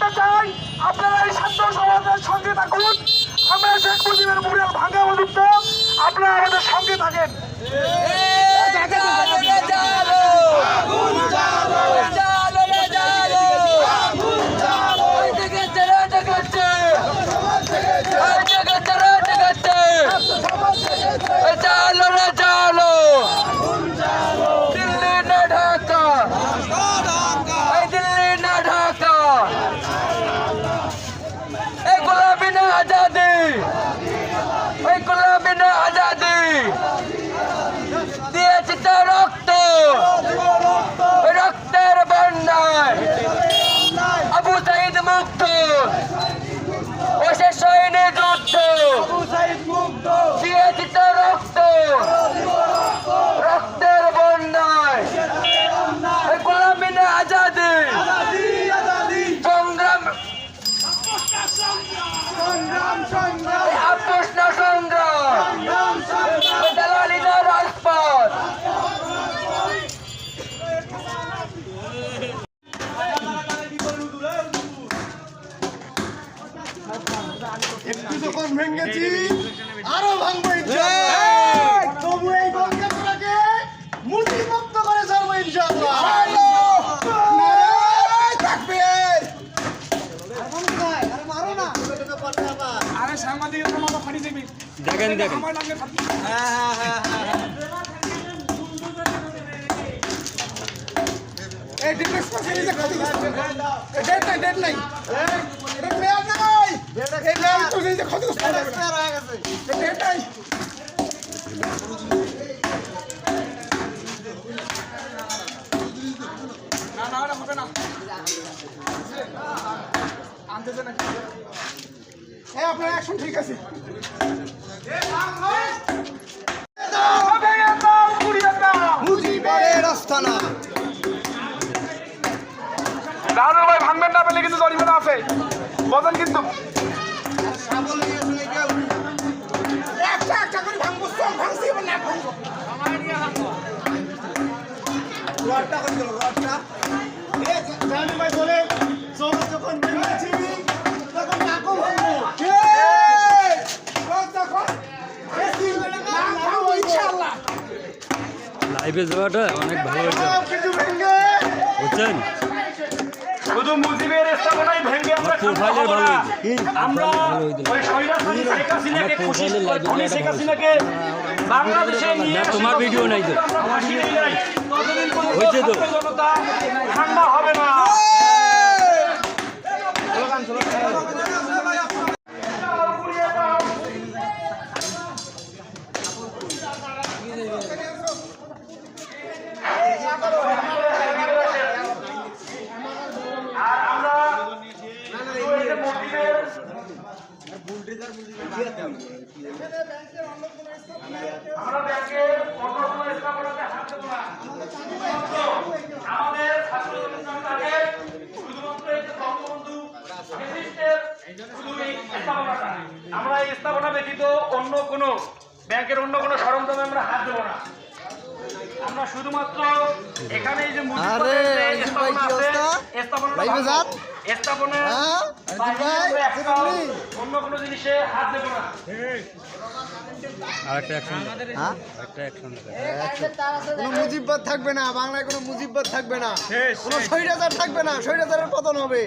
বলতে চাই, আপনারা এই ছাত্র সমাজের সঙ্গে থাকুন। আমরা শেখ মুজিবের মুরাল ভাঙা পর্যন্ত আপনারা আমাদের সঙ্গে থাকেন। একটু যখন ভেঙেছি আরো ভাঙবো তবু এই গঙ্গাকে মুক্তিমুক্ত করে ছাড়বো ইনশাআল্লাহ। দেখেন দেখেন আপনার অ্যাকশন ঠিক আছে। রাহুল ভাই ভাঙবেন না পেলে কিন্তু জরিমানা আছে, বদল কিন্তু একটা করে ভাঙবো, সব ভাঙছি এবার না ভাঙবো। রাহুল ভাই বলে যখন ভেঙেছি তখন নাকও ভাঙবো, ইনশাআল্লাহ। লাইভে যাওয়াটা অনেক ভালো হয়েছে বুঝছেন। শুধু মুজিবের স্থাপনায় ভেঙে আমরা প্রোফাইলের ভালো আমরা ওই স্বৈরাচারী শেখ হাসিনাকে খুনি শেখ হাসিনাকে বাংলাদেশে নিয়ে তোমার ভিডিও নাই তো ততদিন পর্যন্ত হয়েছে তো জনতা ঠান্ডা হবে না। আর আমরা ব্যাংকের অন্য কোনো স্থাপনাতে হাত দেব না। আমাদের ছাত্র জনতাকে শুধুমাত্র এই যে বঙ্গবন্ধু ফ্যাসিস্টের শুধু এই স্থাপনাটা, আমরা এই স্থাপনা ব্যতীত অন্য কোনো ব্যাংকের অন্য কোনো সরঞ্জামে আমরা হাত দেব না। আমরা শুধুমাত্র এখানে এই যে অন্য কোনো জিনিসে হাত দেব না। কোনো মুজিববাদ থাকবে না, বাংলায় কোনো মুজিববাদ থাকবে না, কোনো স্বৈরাচার থাকবে না, স্বৈরাচারের পতন হবে।